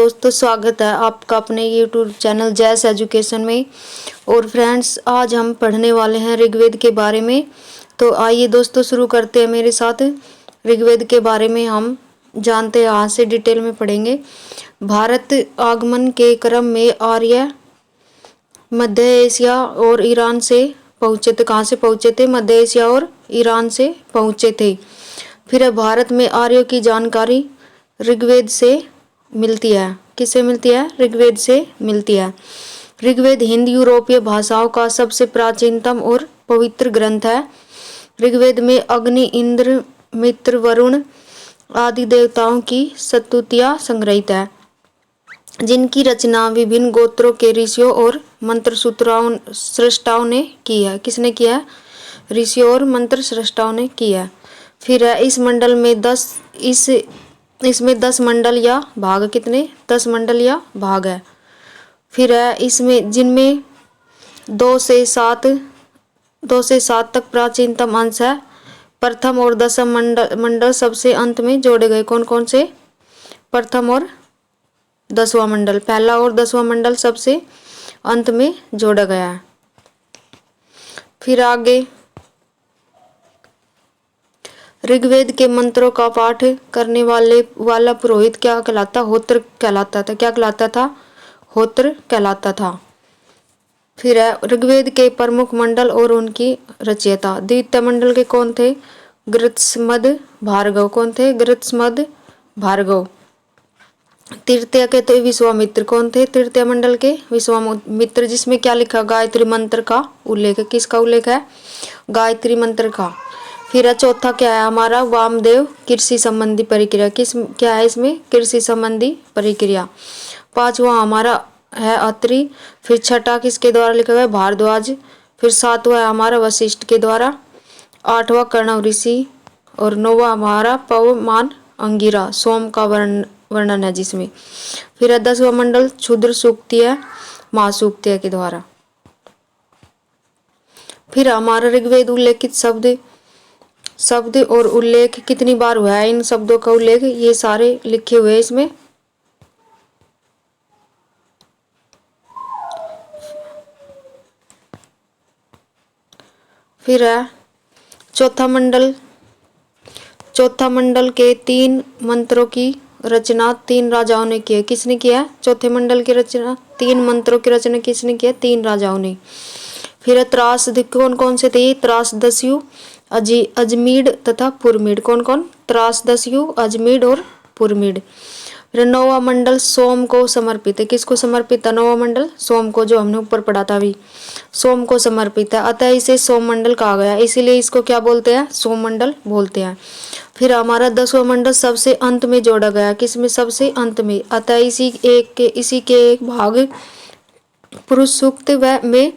दोस्तों, स्वागत है आपका अपने YouTube चैनल जैस एजुकेशन में। और फ्रेंड्स, आज हम पढ़ने वाले हैं ऋग्वेद के बारे में। तो आइए दोस्तों शुरू करते हैं मेरे साथ। ऋग्वेद के बारे में हम जानते हैं, आज से डिटेल में पढ़ेंगे। भारत आगमन के क्रम में आर्य मध्य एशिया और ईरान से पहुँचे थे। कहाँ से पहुँचे थे? मध्य एशिया और ईरान से पहुँचे थे। फिर भारत में आर्यों की जानकारी ऋग्वेद से मिलती है। किससे मिलती है? ऋग्वेद से मिलती है। ऋग्वेद हिंद यूरोपीय भाषाओं का सबसे प्राचीनतम और पवित्र ग्रंथ है। ऋग्वेद में अग्नि, इंद्र, मित्र, वरुण आदि देवताओं की स्तुतियां संग्रहित है, जिनकी रचना विभिन्न गोत्रों के ऋषियों और मंत्र सृष्टाओं ने की है। किसने किया है? ऋषियों और मंत्र सृष्टाओं ने की है। फिर है इस मंडल में इसमें 10 मंडल या भाग। कितने? 10 मंडल या भाग है। फिर है इसमें जिनमें 2 से 7 तक प्राचीनतम अंश है। प्रथम और दसम मंडल सबसे अंत में जोड़े गए। कौन कौन से? प्रथम और 10वां मंडल, पहला और 10वां मंडल सबसे अंत में जोड़ा गया है। फिर आगे ऋग्वेद के मंत्रों का पाठ करने वाला पुरोहित क्या कहलाता? होत्र कहलाता था। क्या कहलाता था? होत्र कहलाता था। फिर है ऋग्वेद के प्रमुख मंडल और उनकी रचयिता। द्वितीय मंडल के कौन थे? गृत्समद, भार्गव। कौन थे? गृत्समद, भार्गव। तृतीय के तो विश्वामित्र। कौन थे तृतीय मंडल के? विश्वामित्र, जिसमें क्या लिखा? गायत्री मंत्र का उल्लेख है। किसका उल्लेख है? गायत्री मंत्र का। फिर चौथा क्या है हमारा? वामदेव, कृषि संबंधी प्रक्रिया। क्या है इसमें? कृषि संबंधी प्रक्रिया। पांचवा हमारा है अत्रि। फिर छठा किसके द्वारा लिखा गया? भारद्वाज। फिर सातवां है हमारा वशिष्ठ के द्वारा। आठवां कर्ण ऋषि। और नौवां हमारा पवमान अंगिरा, सोम का वर्णन है जिसमें। फिर है 10वां मंडल क्षुद्र सूक्ति है, महासूक्ति के द्वारा। फिर हमारा ऋग्वेद उल्लेखित शब्द और उल्लेख कितनी बार हुआ है? इन शब्दों का उल्लेख ये सारे लिखे हुए हैं इसमें। फिर है चौथा मंडल के 3 मंत्रों की रचना 3 राजाओं ने की है। किसने किया? चौथे मंडल की रचना 3 मंत्रों की रचना किसने किया? 3 राजाओं ने। फिर त्रासद कौन कौन से थे? त्रासदस्यु, अजमीड तथा पुरमीड। कौन कौन? त्रासदस्यु, अजमीड और पुरमीड। फिर 9वां मंडल सोम को समर्पित है। किसको समर्पित है? 9वां मंडल सोम को, जो हमने ऊपर पढ़ा था अभी, सोम को समर्पित है। अतः इसे सोम मंडल कहा गया, इसीलिए इसको क्या बोलते हैं? सोम मंडल बोलते हैं। फिर हमारा 10वां मंडल सबसे अंत में जोड़ा गया। किसमें? सबसे अंत में। अतः इसी के एक भाग पुरुष सूक्त में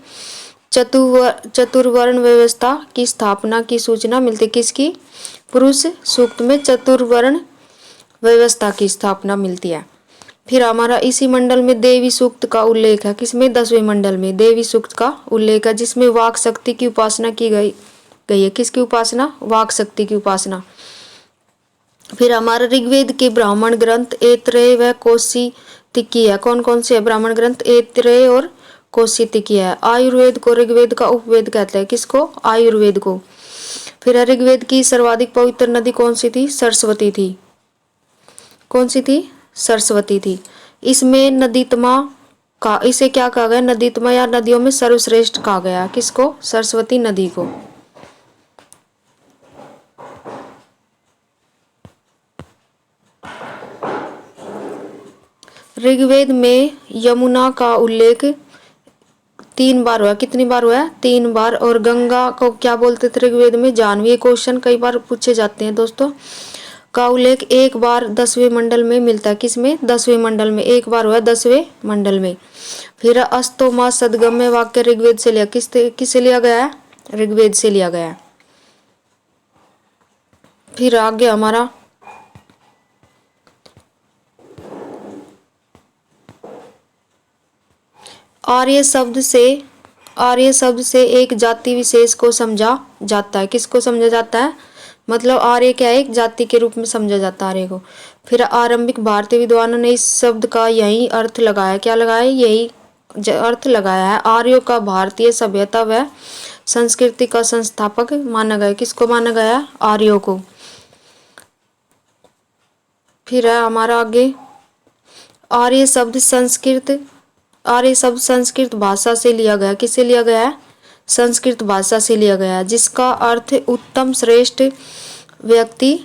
चतुर्वर्ण व्यवस्था की स्थापना की सूचना मिलती। किसकी? पुरुष सूक्त में चतुर्वर्ण व्यवस्था की स्थापना मिलती है। फिर हमारा इसी मंडल में देवी सूक्त का उल्लेख है। किसमें? 10वें मंडल में देवी सूक्त का उल्लेख है, जिसमें वाक शक्ति की उपासना की गई है। किसकी उपासना? वाक शक्ति की उपासना। फिर हमारा ऋग्वेद के ब्राह्मण ग्रंथ ऐतरेय व कौशितिकी है। कौन कौन से ब्राह्मण ग्रंथ? ऐतरेय और कौशितिकी है। आयुर्वेद को ऋग्वेद का उपवेद कहते हैं। किसको? आयुर्वेद को। फिर ऋग्वेद की सर्वाधिक पवित्र नदी कौन सी थी? सरस्वती थी। कौन सी थी? सरस्वती थी। इसमें नदीतमा का, इसे क्या कहा गया? नदीतमा या नदियों में सर्वश्रेष्ठ कहा गया। किसको? सरस्वती नदी को। ऋग्वेद में यमुना का उल्लेख 3 बार हुआ। कितनी बार हुआ? 3 बार। और गंगा को क्या बोलते थे ऋग्वेद में? जानवी। क्वेश्चन कई बार पूछे जाते हैं दोस्तों। का उल्लेख 1 बार 10वें मंडल में मिलता है। किसमें? 10वें मंडल में 1 बार हुआ, 10वें मंडल में। फिर अस्तोमा सदगम्य वाक्य ऋग्वेद से लिया। किससे लिया गया है? ऋग्वेद से लिया गया है। फिर आगे हमारा आर्य शब्द से एक जाति विशेष को समझा जाता है। किसको समझा जाता है? मतलब आर्य क्या है? एक जाति के रूप में समझा जाता है आर्य को। फिर आरंभिक भारतीय विद्वानों ने इस शब्द का यही अर्थ लगाया, क्या लगाया, यही अर्थ लगाया है। आर्यों का भारतीय सभ्यता व संस्कृति का संस्थापक माना गया। किसको माना गया? आर्यों को। फिर है हमारा आगे, आर्य शब्द संस्कृत भाषा से लिया गया। किससे लिया गया है? संस्कृत भाषा से लिया गया, जिसका अर्थ उत्तम, श्रेष्ठ, व्यक्ति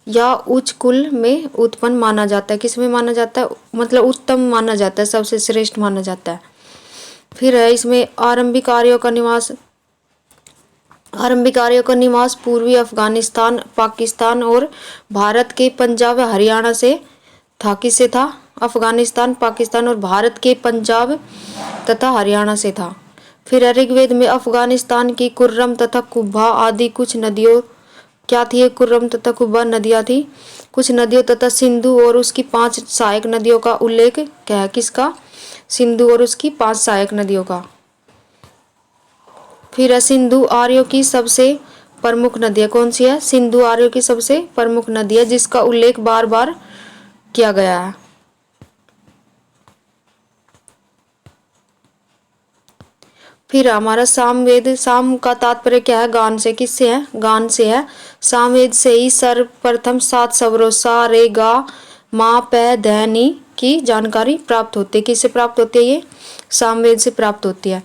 या उच्च कुल में उत्पन्न माना जाता है। किस में माना जाता है? मतलब उत्तम माना जाता है, सबसे श्रेष्ठ माना जाता है। फिर है इसमें आरंभिक आर्यों का निवास पूर्वी अफगानिस्तान, पाकिस्तान और भारत के पंजाब, हरियाणा से था। किससे था? अफगानिस्तान, पाकिस्तान और भारत के पंजाब तथा हरियाणा से था। फिर ऋग्वेद में अफगानिस्तान की कुर्रम तथा कुब्बा आदि कुछ नदियों, क्या थी? कुर्रम तथा कुब्बा नदियाँ थी, कुछ नदियों तथा सिंधु और उसकी 5 सहायक नदियों का उल्लेख क्या है? किसका? सिंधु और उसकी 5 सहायक नदियों का। फिर सिंधु आर्यों की सबसे प्रमुख नदी है। कौन सी है? सिंधु आर्यों की सबसे प्रमुख नदी है, जिसका उल्लेख बार बार किया गया है। फिर हमारा सामवेद, साम का तात्पर्य क्या है? गान से। किससे है? गान से है। सामवेद से ही सर्वप्रथम 7 स्वरों सा, रे, गा, मा, पै, ध, नी की जानकारी प्राप्त होती है। किससे प्राप्त होती है? ये सामवेद से प्राप्त होती है।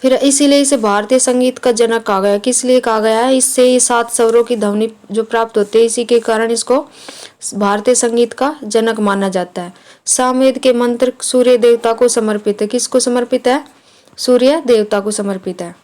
फिर इसीलिए इसे भारतीय संगीत का जनक कहा गया। किस लिए कहा गया है? इससे ये 7 स्वरों की ध्वनि जो प्राप्त होती है, इसी के कारण इसको भारतीय संगीत का जनक माना जाता है। सामवेद के मंत्र सूर्य देवता को समर्पित है। किसको समर्पित है? सूर्य देवता को समर्पित है।